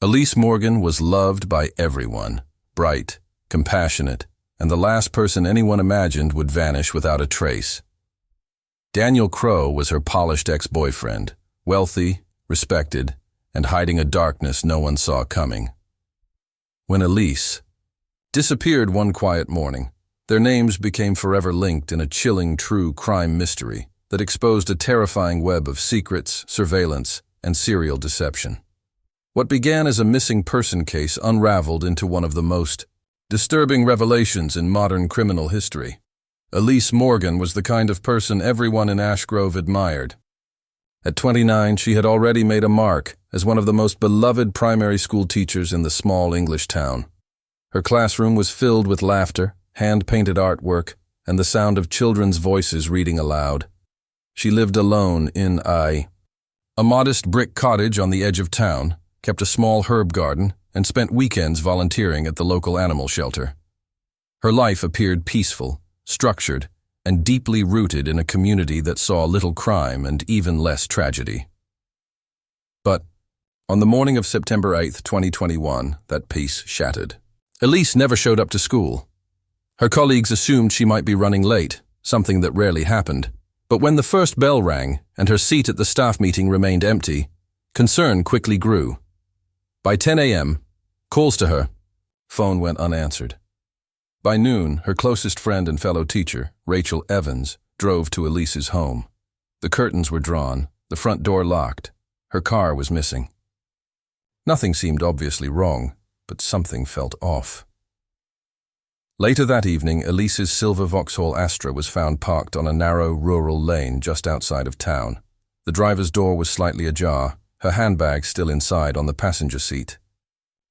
Elise Morgan was loved by everyone, bright, compassionate, and the last person anyone imagined would vanish without a trace. Daniel Crowe was her polished ex-boyfriend, wealthy, respected, and hiding a darkness no one saw coming. When Elise disappeared one quiet morning, their names became forever linked in a chilling true crime mystery that exposed a terrifying web of secrets, surveillance, and serial deception. What began as a missing person case unraveled into one of the most disturbing revelations in modern criminal history. Elise Morgan was the kind of person everyone in Ash Grove admired. At 29, she had already made a mark as one of the most beloved primary school teachers in the small English town. Her classroom was filled with laughter, hand-painted artwork, and the sound of children's voices reading aloud. She lived alone in a modest brick cottage on the edge of town, kept a small herb garden, and spent weekends volunteering at the local animal shelter. Her life appeared peaceful, structured, and deeply rooted in a community that saw little crime and even less tragedy. But on the morning of September 8, 2021, that peace shattered. Elise never showed up to school. Her colleagues assumed she might be running late, something that rarely happened. But when the first bell rang and her seat at the staff meeting remained empty, concern quickly grew. By 10 a.m., calls to her phone went unanswered. By noon, her closest friend and fellow teacher, Rachel Evans, drove to Elise's home. The curtains were drawn, the front door locked. Her car was missing. Nothing seemed obviously wrong, but something felt off. Later that evening, Elise's silver Vauxhall Astra was found parked on a narrow rural lane just outside of town. The driver's door was slightly ajar, her handbag still inside on the passenger seat.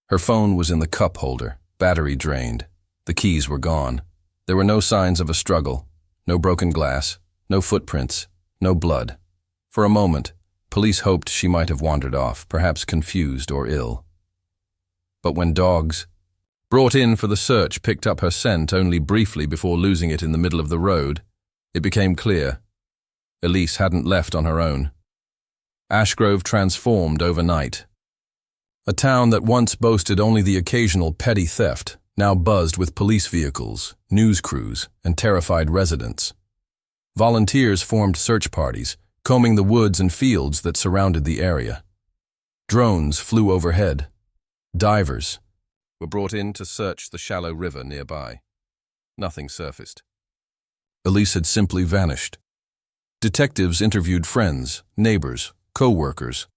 Her phone was in the cup holder, battery drained. The keys were gone. There were no signs of a struggle, no broken glass, no footprints, no blood. For a moment, police hoped she might have wandered off, perhaps confused or ill. But when dogs, brought in for the search, picked up her scent only briefly before losing it in the middle of the road, it became clear. Elise hadn't left on her own. Ash Grove transformed overnight. A town that once boasted only the occasional petty theft now buzzed with police vehicles, news crews, and terrified residents. Volunteers formed search parties, combing the woods and fields that surrounded the area. Drones flew overhead. Divers were brought in to search the shallow river nearby. Nothing surfaced. Elise had simply vanished. Detectives interviewed friends, neighbors, co-workers,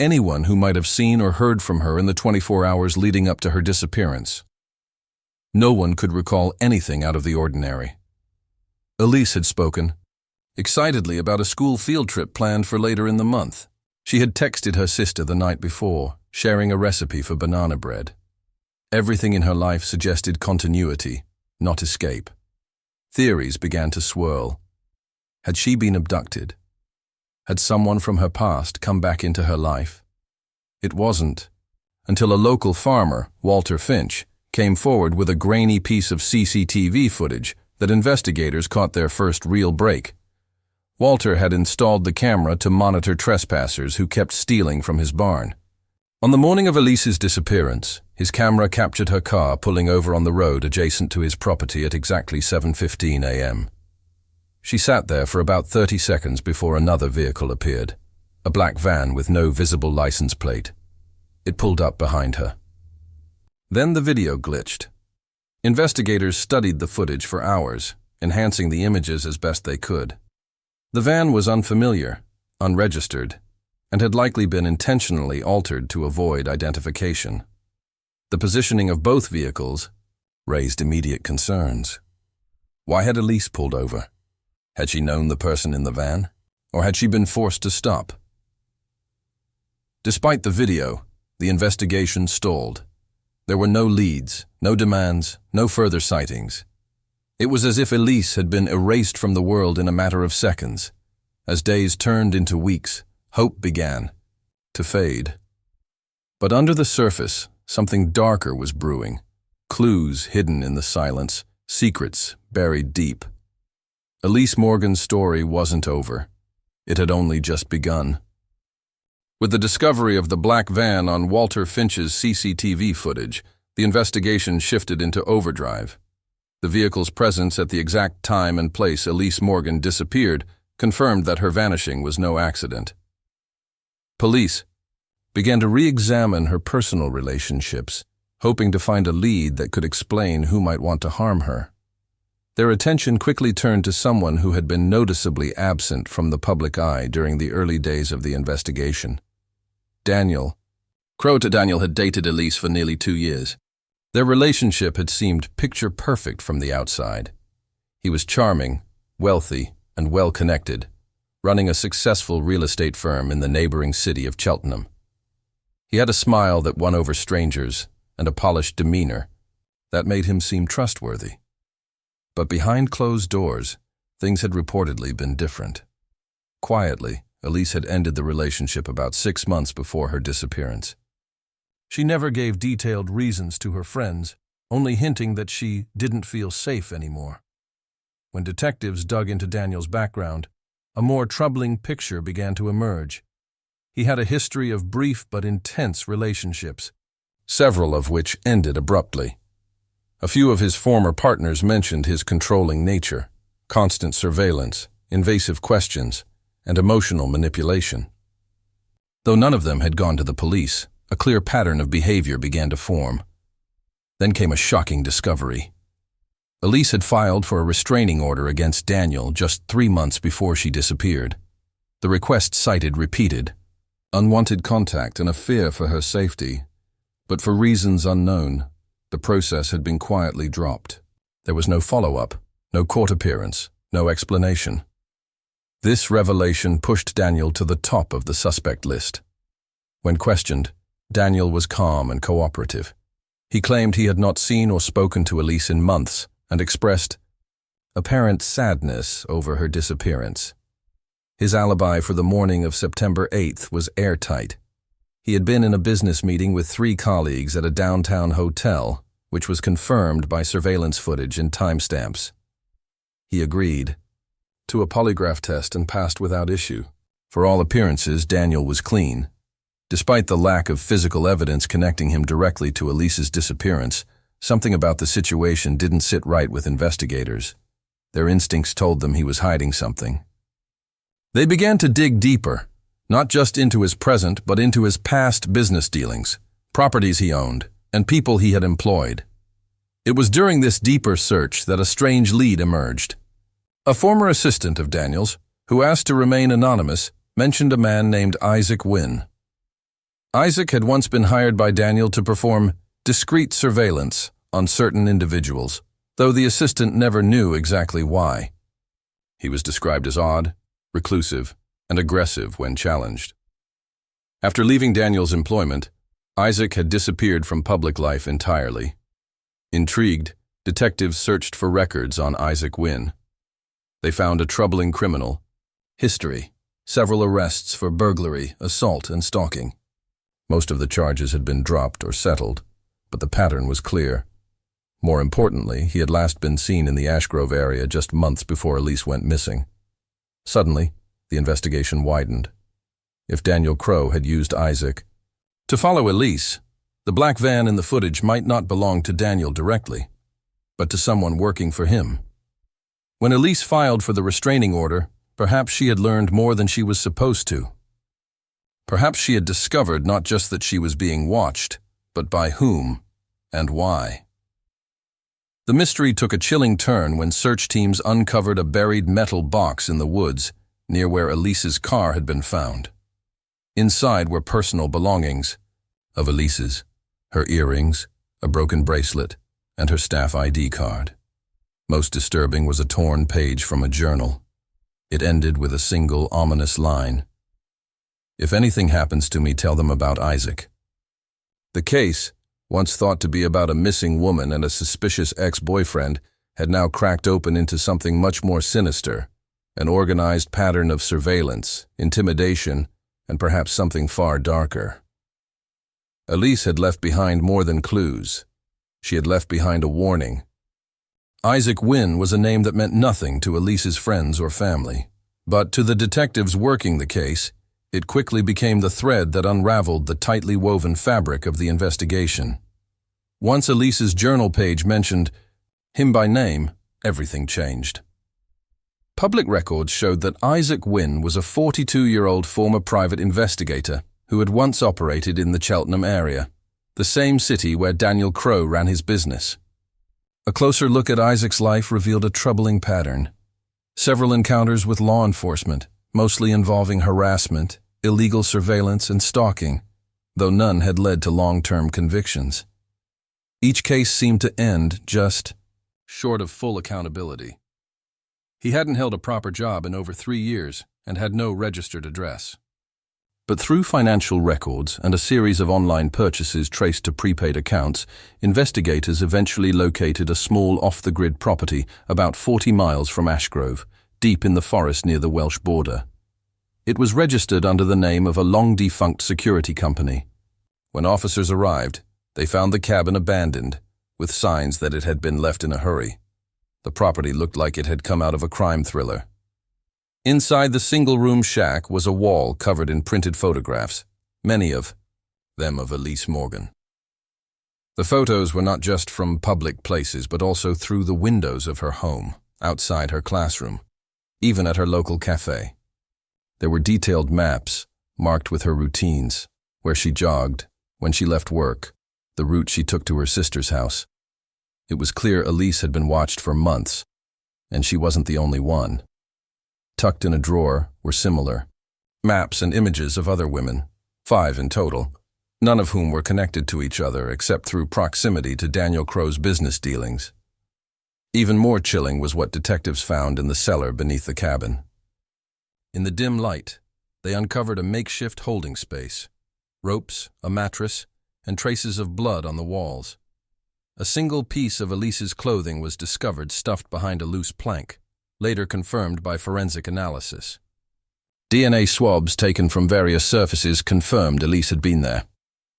anyone who might have seen or heard from her in the 24 hours leading up to her disappearance. No one could recall anything out of the ordinary. Elise had spoken excitedly about a school field trip planned for later in the month. She had texted her sister the night before, sharing a recipe for banana bread. Everything in her life suggested continuity, not escape. Theories began to swirl. Had she been abducted? Had someone from her past come back into her life? It wasn't until a local farmer, Walter Finch, came forward with a grainy piece of CCTV footage that investigators caught their first real break. Walter had installed the camera to monitor trespassers who kept stealing from his barn. On the morning of Elise's disappearance, his camera captured her car pulling over on the road adjacent to his property at exactly 7:15 a.m. She sat there for about 30 seconds before another vehicle appeared, a black van with no visible license plate. It pulled up behind her. Then the video glitched. Investigators studied the footage for hours, enhancing the images as best they could. The van was unfamiliar, unregistered, and had likely been intentionally altered to avoid identification. The positioning of both vehicles raised immediate concerns. Why had Elise pulled over? Had she known the person in the van, or had she been forced to stop? Despite the video, the investigation stalled. There were no leads, no demands, no further sightings. It was as if Elise had been erased from the world in a matter of seconds. As days turned into weeks, hope began to fade. But under the surface, something darker was brewing. Clues hidden in the silence, secrets buried deep. Elise Morgan's story wasn't over. It had only just begun. With the discovery of the black van on Walter Finch's CCTV footage, the investigation shifted into overdrive. The vehicle's presence at the exact time and place Elise Morgan disappeared confirmed that her vanishing was no accident. Police began to re-examine her personal relationships, hoping to find a lead that could explain who might want to harm her. Their attention quickly turned to someone who had been noticeably absent from the public eye during the early days of the investigation. Daniel. Daniel had dated Elise for nearly 2 years. Their relationship had seemed picture-perfect from the outside. He was charming, wealthy, and well-connected, running a successful real estate firm in the neighboring city of Cheltenham. He had a smile that won over strangers and a polished demeanor that made him seem trustworthy. But behind closed doors, things had reportedly been different. Quietly, Elise had ended the relationship about 6 months before her disappearance. She never gave detailed reasons to her friends, only hinting that she didn't feel safe anymore. When detectives dug into Daniel's background, a more troubling picture began to emerge. He had a history of brief but intense relationships, several of which ended abruptly. A few of his former partners mentioned his controlling nature, constant surveillance, invasive questions, and emotional manipulation. Though none of them had gone to the police, a clear pattern of behavior began to form. Then came a shocking discovery. Elise had filed for a restraining order against Daniel just 3 months before she disappeared. The request cited repeated unwanted contact and a fear for her safety, but for reasons unknown, the process had been quietly dropped. There was no follow-up, no court appearance, no explanation. This revelation pushed Daniel to the top of the suspect list. When questioned, Daniel was calm and cooperative. He claimed he had not seen or spoken to Elise in months and expressed apparent sadness over her disappearance. His alibi for the morning of September 8th was airtight. He had been in a business meeting with 3 colleagues at a downtown hotel, which was confirmed by surveillance footage and timestamps. He agreed to a polygraph test and passed without issue. For all appearances, Daniel was clean. Despite the lack of physical evidence connecting him directly to Elise's disappearance, something about the situation didn't sit right with investigators. Their instincts told them he was hiding something. They began to dig deeper, not just into his present, but into his past business dealings, properties he owned, and people he had employed. It was during this deeper search that a strange lead emerged. A former assistant of Daniel's, who asked to remain anonymous, mentioned a man named Isaac Wynne. Isaac had once been hired by Daniel to perform discreet surveillance on certain individuals, though the assistant never knew exactly why. He was described as odd, reclusive, and aggressive when challenged. After leaving Daniel's employment, Isaac had disappeared from public life entirely. Intrigued, detectives searched for records on Isaac Wynne. They found a troubling criminal history, several arrests for burglary, assault, and stalking. Most of the charges had been dropped or settled, but the pattern was clear. More importantly, he had last been seen in the Ashgrove area just months before Elise went missing. Suddenly, the investigation widened. If Daniel Crowe had used Isaac to follow Elise, the black van in the footage might not belong to Daniel directly, but to someone working for him. When Elise filed for the restraining order, perhaps she had learned more than she was supposed to. Perhaps she had discovered not just that she was being watched, but by whom and why. The mystery took a chilling turn when search teams uncovered a buried metal box in the woods near where Elise's car had been found. Inside were personal belongings of Elise's, her earrings, a broken bracelet, and her staff ID card. Most disturbing was a torn page from a journal. It ended with a single ominous line. "If anything happens to me, tell them about Isaac." The case, once thought to be about a missing woman and a suspicious ex-boyfriend, had now cracked open into something much more sinister, an organized pattern of surveillance, intimidation, and perhaps something far darker. Elise had left behind more than clues. She had left behind a warning. Isaac Wynne was a name that meant nothing to Elise's friends or family, but to the detectives working the case, It quickly became the thread that unraveled the tightly woven fabric of the investigation. Once Elise's journal page mentioned him by name, everything changed. Public records showed that Isaac Wynne was a 42-year-old former private investigator who had once operated in the Cheltenham area, the same city where Daniel Crowe ran his business. A closer look at Isaac's life revealed a troubling pattern. Several encounters with law enforcement, mostly involving harassment, illegal surveillance, and stalking, though none had led to long-term convictions. Each case seemed to end just short of full accountability. He hadn't held a proper job in over 3 years and had no registered address. But through financial records and a series of online purchases traced to prepaid accounts, investigators eventually located a small off-the-grid property about 40 miles from Ashgrove, deep in the forest near the Welsh border. It was registered under the name of a long-defunct security company. When officers arrived, they found the cabin abandoned, with signs that it had been left in a hurry. The property looked like it had come out of a crime thriller. Inside the single-room shack was a wall covered in printed photographs, many of them of Elise Morgan. The photos were not just from public places, but also through the windows of her home, outside her classroom, even at her local cafe. There were detailed maps, marked with her routines, where she jogged, when she left work, the route she took to her sister's house. It was clear Elise had been watched for months, and she wasn't the only one. Tucked in a drawer were similar maps and images of other women, 5 in total, none of whom were connected to each other except through proximity to Daniel Crowe's business dealings. Even more chilling was what detectives found in the cellar beneath the cabin. In the dim light, they uncovered a makeshift holding space, ropes, a mattress, and traces of blood on the walls. A single piece of Elise's clothing was discovered stuffed behind a loose plank, later confirmed by forensic analysis. DNA swabs taken from various surfaces confirmed Elise had been there.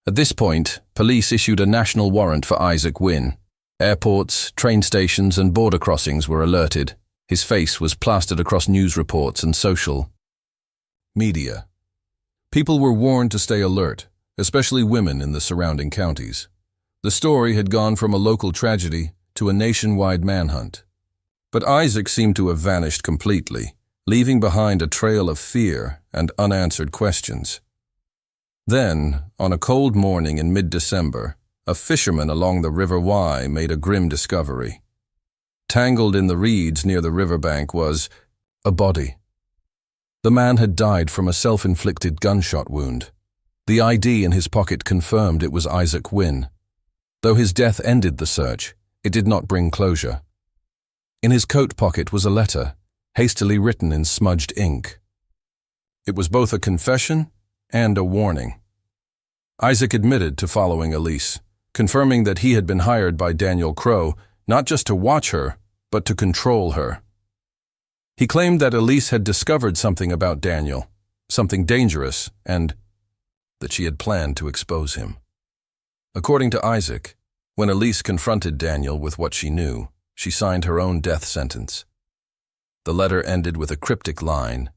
At this point, police issued a national warrant for Isaac Wynne. Airports, train stations, and border crossings were alerted. His face was plastered across news reports and social media. People were warned to stay alert, especially women in the surrounding counties. The story had gone from a local tragedy to a nationwide manhunt. But Isaac seemed to have vanished completely, leaving behind a trail of fear and unanswered questions. Then, on a cold morning in mid-December, a fisherman along the River Wye made a grim discovery. Tangled in the reeds near the riverbank was a body. The man had died from a self-inflicted gunshot wound. The ID in his pocket confirmed it was Isaac Wynne. Though his death ended the search, it did not bring closure. In his coat pocket was a letter, hastily written in smudged ink. It was both a confession and a warning. Isaac admitted to following Elise, confirming that he had been hired by Daniel Crowe not just to watch her, but to control her. He claimed that Elise had discovered something about Daniel, something dangerous, and that she had planned to expose him. According to Isaac, when Elise confronted Daniel with what she knew, she signed her own death sentence. The letter ended with a cryptic line: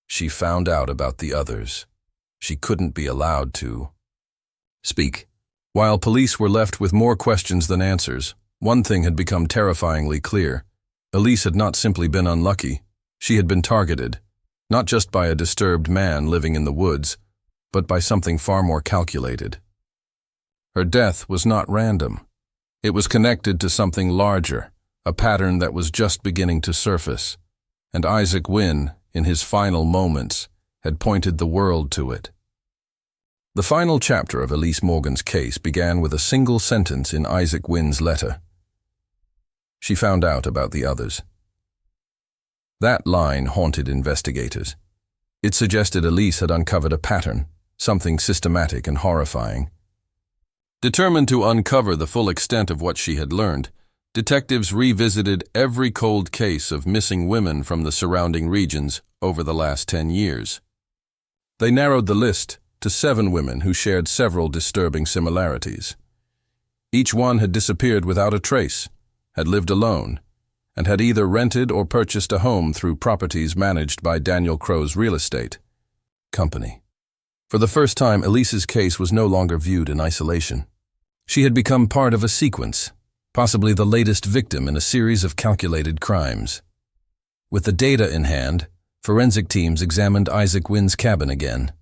"She found out about the others. She couldn't be allowed to speak." While police were left with more questions than answers, one thing had become terrifyingly clear. Elise had not simply been unlucky. She had been targeted, not just by a disturbed man living in the woods, but by something far more calculated. Her death was not random. It was connected to something larger, a pattern that was just beginning to surface, and Isaac Wynne, in his final moments, had pointed the world to it. The final chapter of Elise Morgan's case began with a single sentence in Isaac Wynne's letter. She found out about the others. That line haunted investigators. It suggested Elise had uncovered a pattern, something systematic and horrifying. Determined to uncover the full extent of what she had learned, detectives revisited every cold case of missing women from the surrounding regions over the last 10 years. They narrowed the list to 7 women who shared several disturbing similarities. Each one had disappeared without a trace, had lived alone, and had either rented or purchased a home through properties managed by Daniel Crowe's real estate. company. For the first time, Elise's case was no longer viewed in isolation. She had become part of a sequence, possibly the latest victim in a series of calculated crimes. With the data in hand, forensic teams examined Isaac Wynn's cabin again.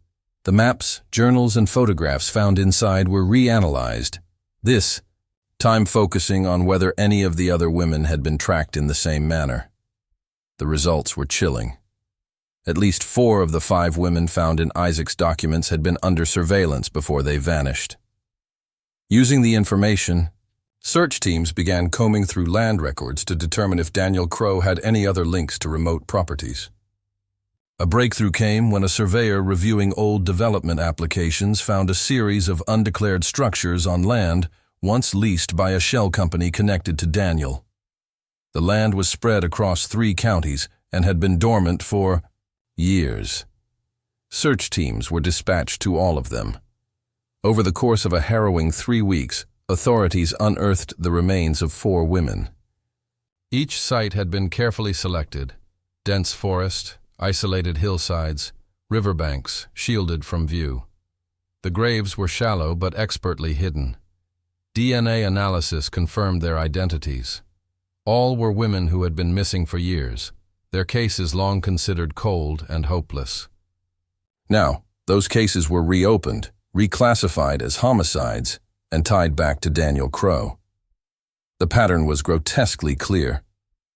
The maps, journals, and photographs found inside were reanalyzed, this time focusing on whether any of the other women had been tracked in the same manner. The results were chilling. At least 4 of the 5 women found in Isaac's documents had been under surveillance before they vanished. Using the information, search teams began combing through land records to determine if Daniel Crowe had any other links to remote properties. A breakthrough came when a surveyor reviewing old development applications found a series of undeclared structures on land once leased by a shell company connected to Daniel. The land was spread across 3 counties and had been dormant for years. Search teams were dispatched to all of them. Over the course of a harrowing 3 weeks, authorities unearthed the remains of 4 women. Each site had been carefully selected: dense forest, isolated hillsides, riverbanks shielded from view. The graves were shallow but expertly hidden. DNA analysis confirmed their identities. All were women who had been missing for years, their cases long considered cold and hopeless. Now, those cases were reopened, reclassified as homicides, and tied back to Daniel Crowe. The pattern was grotesquely clear.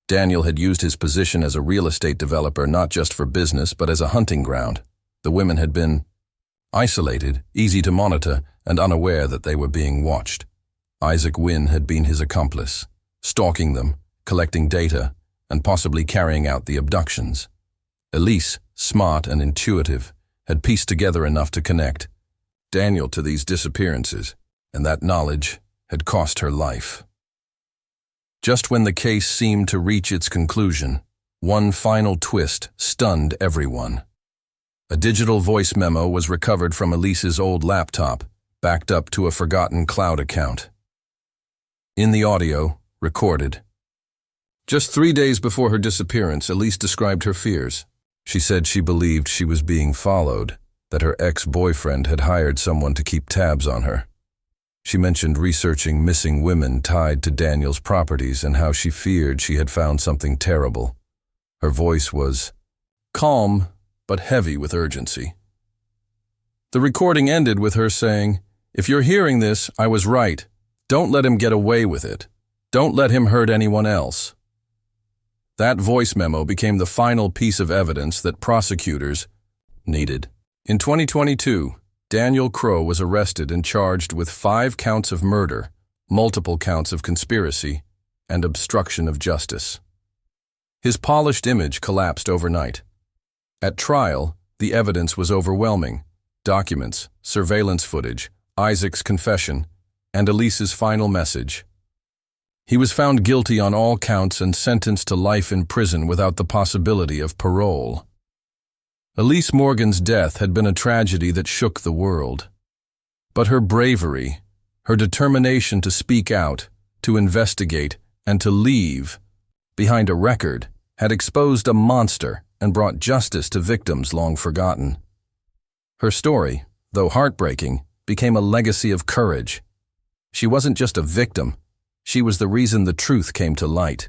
Daniel had used his position as a real estate developer not just for business but as a hunting ground. The women had been isolated, easy to monitor, and unaware that they were being watched. Isaac Wynn had been his accomplice, stalking them, collecting data, and possibly carrying out the abductions. Elise, smart and intuitive, had pieced together enough to connect Daniel to these disappearances, and that knowledge had cost her life. Just when the case seemed to reach its conclusion, one final twist stunned everyone. A digital voice memo was recovered from Elise's old laptop, backed up to a forgotten cloud account. In the audio, recorded. Just 3 days before her disappearance, Elise described her fears. She said she believed she was being followed, that her ex-boyfriend had hired someone to keep tabs on her. She mentioned researching missing women tied to Daniel's properties and how she feared she had found something terrible. Her voice was calm, but heavy with urgency. The recording ended with her saying, "If you're hearing this, I was right. Don't let him get away with it. Don't let him hurt anyone else." That voice memo became the final piece of evidence that prosecutors needed. In 2022, Daniel Crowe was arrested and charged with 5 counts of murder, multiple counts of conspiracy, and obstruction of justice. His polished image collapsed overnight. At trial, the evidence was overwhelming: documents, surveillance footage, Isaac's confession, and Elise's final message. He was found guilty on all counts and sentenced to life in prison without the possibility of parole. Elise Morgan's death had been a tragedy that shook the world. But her bravery, her determination to speak out, to investigate, and to leave behind a record had exposed a monster and brought justice to victims long forgotten. Her story, though heartbreaking, became a legacy of courage. She wasn't just a victim, she was the reason the truth came to light.